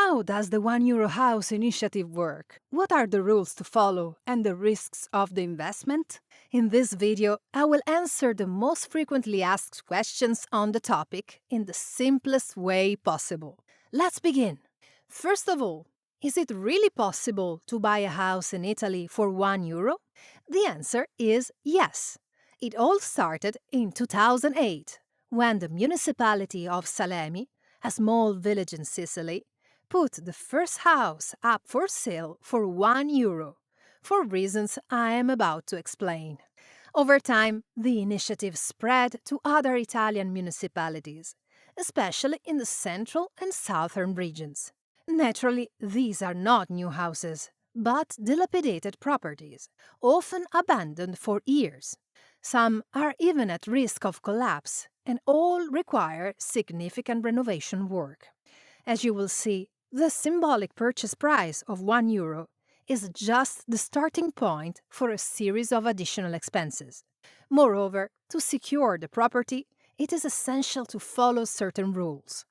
How does the €1 house initiative work? What are the rules to follow and the risks of the investment? In this video, I will answer the most frequently asked questions on the topic in the simplest way possible. Let's begin. First of all, is it really possible to buy a house in Italy for €1? The answer is yes. It all started in 2008, when the municipality of Salemi, a small village in Sicily, put the first house up for sale for €1, for reasons I am about to explain. Over time, the initiative spread to other Italian municipalities, especially in the central and southern regions. Naturally, these are not new houses, but dilapidated properties, often abandoned for years. Some are even at risk of collapse, and all require significant renovation work. As you will see, the symbolic purchase price of €1 is just the starting point for a series of additional expenses. Moreover, to secure the property, it is essential to follow certain rules.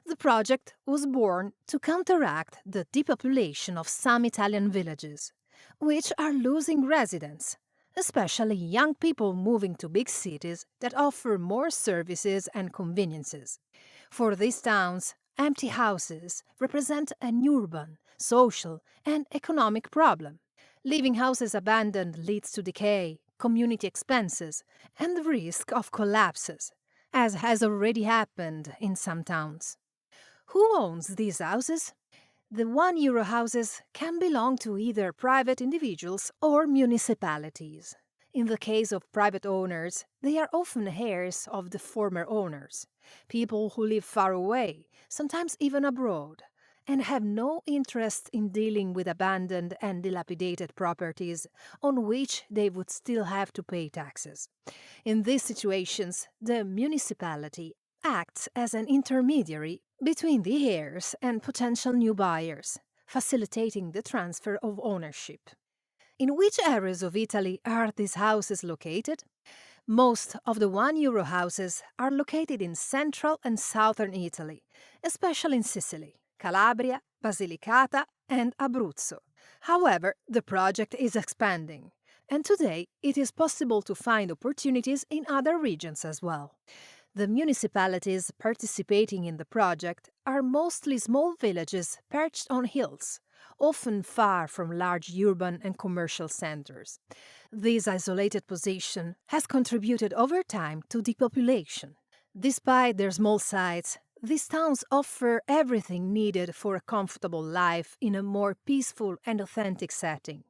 The project was born to counteract the depopulation of some Italian villages, which are losing residents, especially young people moving to big cities that offer more services and conveniences. For these towns, empty houses represent an urban, social, and economic problem. Leaving houses abandoned leads to decay, community expenses, and the risk of collapses, as has already happened in some towns. Who owns these houses? The €1 houses can belong to either private individuals or municipalities. In the case of private owners, they are often heirs of the former owners, people who live far away, sometimes even abroad, and have no interest in dealing with abandoned and dilapidated properties on which they would still have to pay taxes. In these situations, the municipality acts as an intermediary between the heirs and potential new buyers, facilitating the transfer of ownership. In which areas of Italy are these houses located? Most of the €1 houses are located in central and southern Italy, especially in Sicily, Calabria, Basilicata, and Abruzzo. However, the project is expanding, and today it is possible to find opportunities in other regions as well. The municipalities participating in the project are mostly small villages perched on hills, often far from large urban and commercial centers. This isolated position has contributed over time to depopulation. Despite their small size, these towns offer everything needed for a comfortable life in a more peaceful and authentic setting.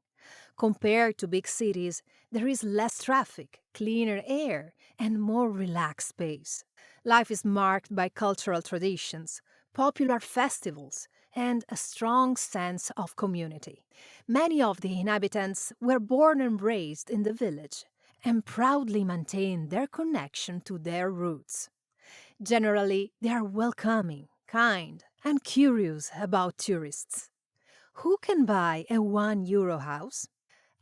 Compared to big cities, there is less traffic, cleaner air, and more relaxed space. Life is marked by cultural traditions, popular festivals, and a strong sense of community. Many of the inhabitants were born and raised in the village and proudly maintain their connection to their roots. Generally, they are welcoming, kind, and curious about tourists. Who can buy a €1 house?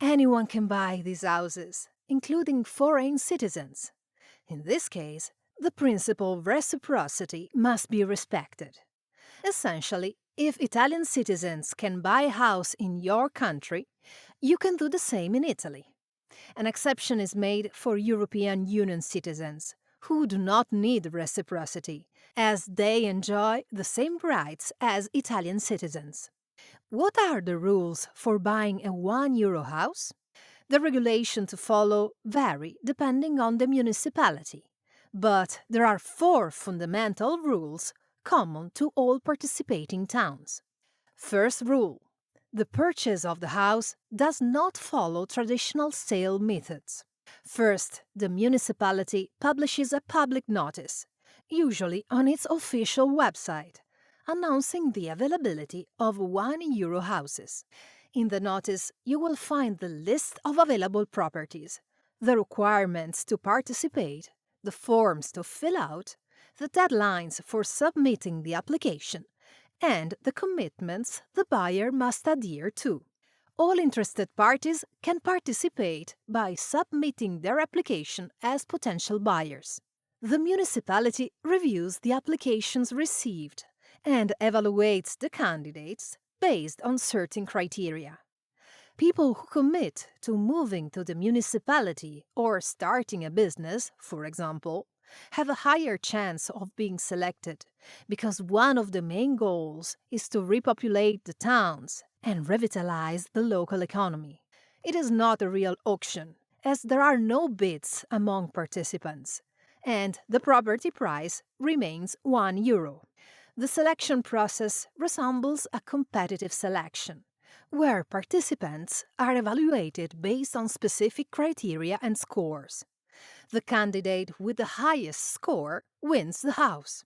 Anyone can buy these houses, including foreign citizens. In this case, the principle of reciprocity must be respected. Essentially, if Italian citizens can buy a house in your country, you can do the same in Italy. An exception is made for European Union citizens, who do not need reciprocity, as they enjoy the same rights as Italian citizens. What are the rules for buying a €1 house? The regulations to follow vary depending on the municipality, but there are 4 fundamental rules common to all participating towns. First rule: the purchase of the house does not follow traditional sale methods. First, the municipality publishes a public notice, usually on its official website, announcing the availability of €1 houses. In the notice, you will find the list of available properties, the requirements to participate, the forms to fill out, the deadlines for submitting the application, and the commitments the buyer must adhere to. All interested parties can participate by submitting their application as potential buyers. The municipality reviews the applications received and evaluates the candidates based on certain criteria. People who commit to moving to the municipality or starting a business, for example, have a higher chance of being selected because one of the main goals is to repopulate the towns and revitalize the local economy. It is not a real auction, as there are no bids among participants, and the property price remains €1. The selection process resembles a competitive selection, where participants are evaluated based on specific criteria and scores. The candidate with the highest score wins the house.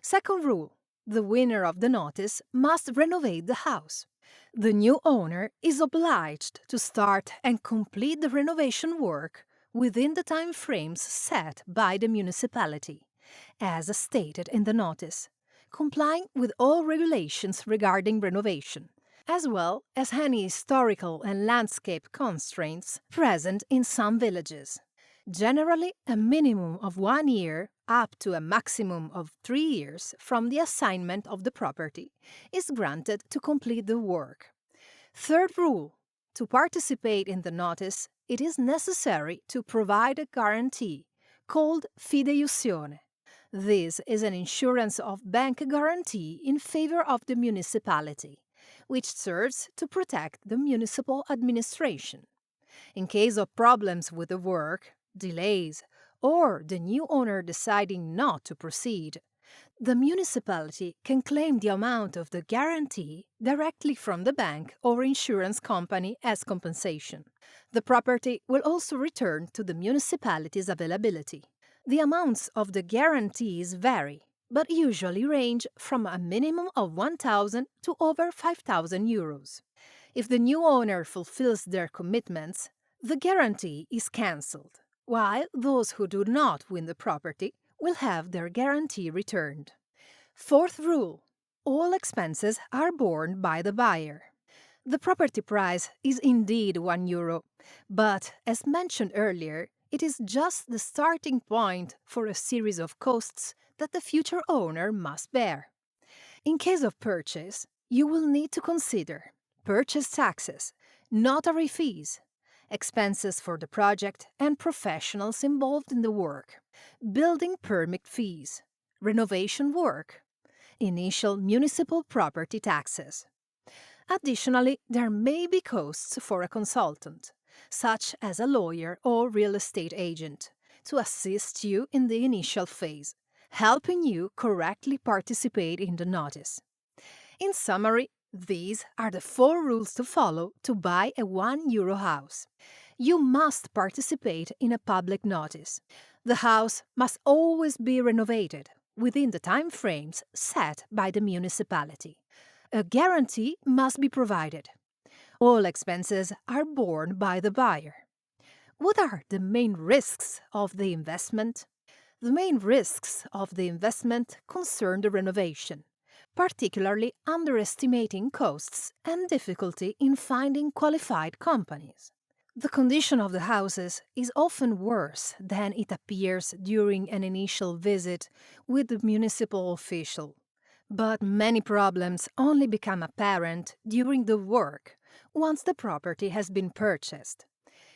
Second rule: the winner of the notice must renovate the house. The new owner is obliged to start and complete the renovation work within the time frames set by the municipality, as stated in the notice, complying with all regulations regarding renovation, as well as any historical and landscape constraints present in some villages. Generally, a minimum of 1 year up to a maximum of 3 years from the assignment of the property is granted to complete the work. Third rule: to participate in the notice, it is necessary to provide a guarantee called fideiussione. This is an insurance of bank guarantee in favor of the municipality, which serves to protect the municipal administration. In case of problems with the work, delays, or the new owner deciding not to proceed, the municipality can claim the amount of the guarantee directly from the bank or insurance company as compensation. The property will also return to the municipality's availability. The amounts of the guarantees vary, but usually range from a minimum of 1,000 to over 5,000 euros. If the new owner fulfills their commitments, the guarantee is cancelled, while those who do not win the property will have their guarantee returned. Fourth rule: all expenses are borne by the buyer. The property price is indeed €1, but as mentioned earlier, it is just the starting point for a series of costs that the future owner must bear. In case of purchase, you will need to consider purchase taxes, notary fees, expenses for the project and professionals involved in the work, building permit fees, renovation work, initial municipal property taxes. Additionally, there may be costs for a consultant, such as a lawyer or real estate agent, to assist you in the initial phase, helping you correctly participate in the notice. In summary, these are the 4 rules to follow to buy a €1 house. You must participate in a public notice. The house must always be renovated within the time frames set by the municipality. A guarantee must be provided. All expenses are borne by the buyer. What are the main risks of the investment? The main risks of the investment concern the renovation, particularly underestimating costs and difficulty in finding qualified companies. The condition of the houses is often worse than it appears during an initial visit with the municipal official, but many problems only become apparent during the work once the property has been purchased.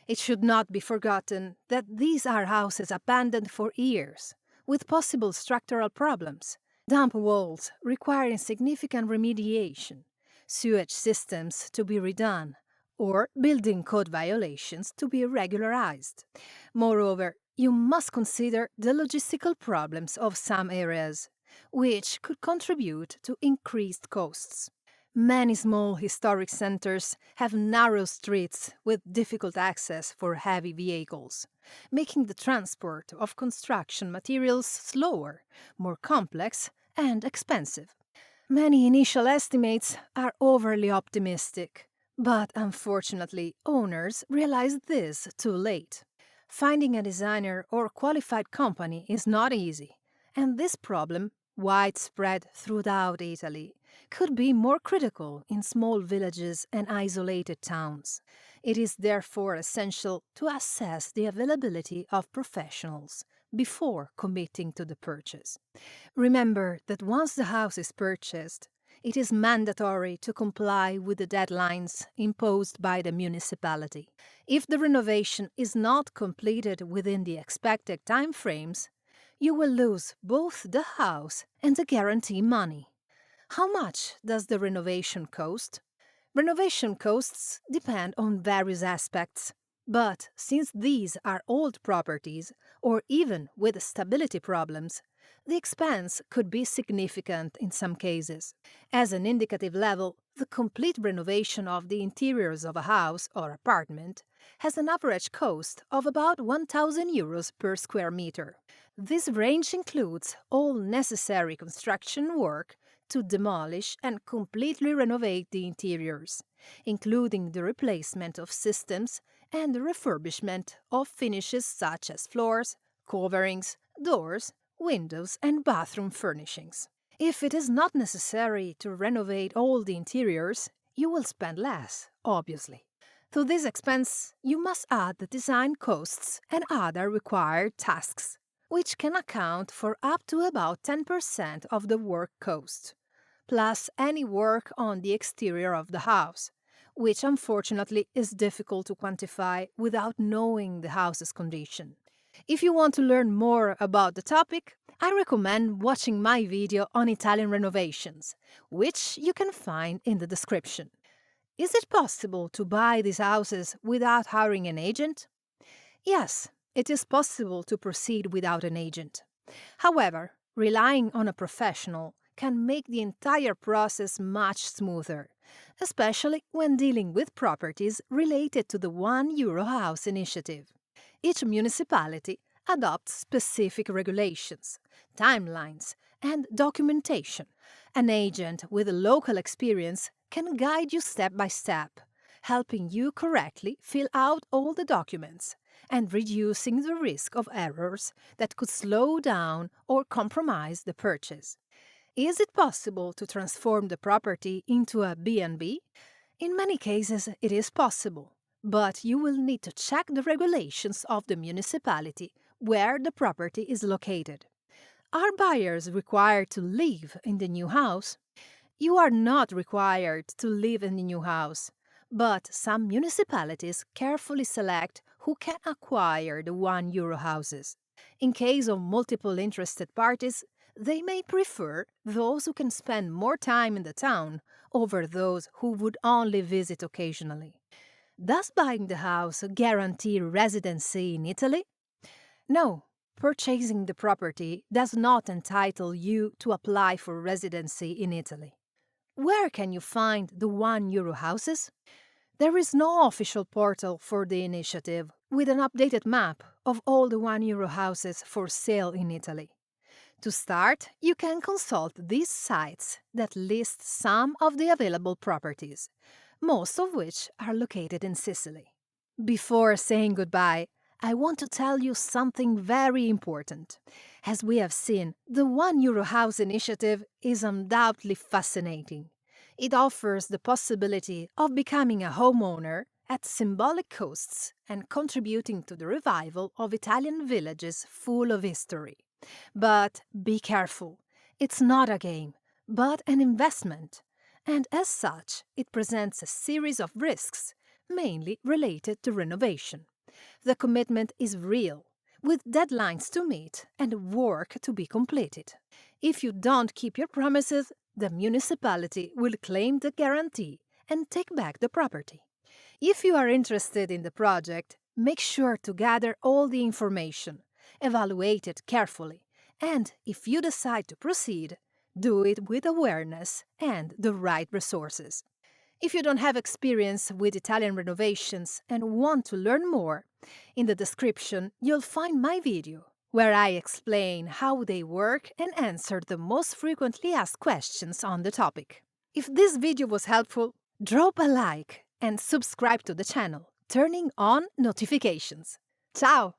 It should not be forgotten that these are houses abandoned for years, with possible structural problems, damp walls requiring significant remediation, sewage systems to be redone, or building code violations to be regularized. Moreover, you must consider the logistical problems of some areas, which could contribute to increased costs. Many small historic centers have narrow streets with difficult access for heavy vehicles, making the transport of construction materials slower, more complex, and expensive. Many initial estimates are overly optimistic, but unfortunately, owners realize this too late. Finding a designer or qualified company is not easy, and this problem, widespread throughout Italy, could be more critical in small villages and isolated towns. It is therefore essential to assess the availability of professionals before committing to the purchase. Remember that once the house is purchased, it is mandatory to comply with the deadlines imposed by the municipality. If the renovation is not completed within the expected timeframes, you will lose both the house and the guarantee money. How much does the renovation cost? Renovation costs depend on various aspects, but since these are old properties or even with stability problems, the expense could be significant in some cases. As an indicative level, the complete renovation of the interiors of a house or apartment has an average cost of about €1,000 per square meter. This range includes all necessary construction work to demolish and completely renovate the interiors, including the replacement of systems and the refurbishment of finishes such as floors, coverings, doors, windows, and bathroom furnishings. If it is not necessary to renovate all the interiors, you will spend less, obviously. To this expense, you must add the design costs and other required tasks, which can account for up to about 10% of the work cost, plus any work on the exterior of the house, which unfortunately is difficult to quantify without knowing the house's condition. If you want to learn more about the topic, I recommend watching my video on Italian renovations, which you can find in the description. Is it possible to buy these houses without hiring an agent? Yes, it is possible to proceed without an agent. However, relying on a professional can make the entire process much smoother, especially when dealing with properties related to the €1 house initiative. Each municipality adopts specific regulations, timelines, and documentation. An agent with local experience can guide you step by step, helping you correctly fill out all the documents and reducing the risk of errors that could slow down or compromise the purchase. Is it possible to transform the property into a B&B? In many cases, it is possible, but you will need to check the regulations of the municipality where the property is located. Are buyers required to live in the new house? You are not required to live in the new house, but some municipalities carefully select who can acquire the €1 houses. In case of multiple interested parties, they may prefer those who can spend more time in the town over those who would only visit occasionally. Does buying the house guarantee residency in Italy? No, purchasing the property does not entitle you to apply for residency in Italy. Where can you find the €1 houses? There is no official portal for the initiative with an updated map of all the €1 houses for sale in Italy. To start, you can consult these sites that list some of the available properties, most of which are located in Sicily. Before saying goodbye, I want to tell you something very important. As we have seen, the €1 house initiative is undoubtedly fascinating. It offers the possibility of becoming a homeowner at symbolic costs and contributing to the revival of Italian villages full of history. But be careful, it's not a game, but an investment, and as such, it presents a series of risks, mainly related to renovation. The commitment is real, with deadlines to meet and work to be completed. If you don't keep your promises, the municipality will claim the guarantee and take back the property. If you are interested in the project, make sure to gather all the information, evaluate it carefully, and if you decide to proceed, do it with awareness and the right resources. If you don't have experience with Italian renovations and want to learn more, in the description you'll find my video, where I explain how they work and answer the most frequently asked questions on the topic. If this video was helpful, drop a like and subscribe to the channel, turning on notifications. Ciao!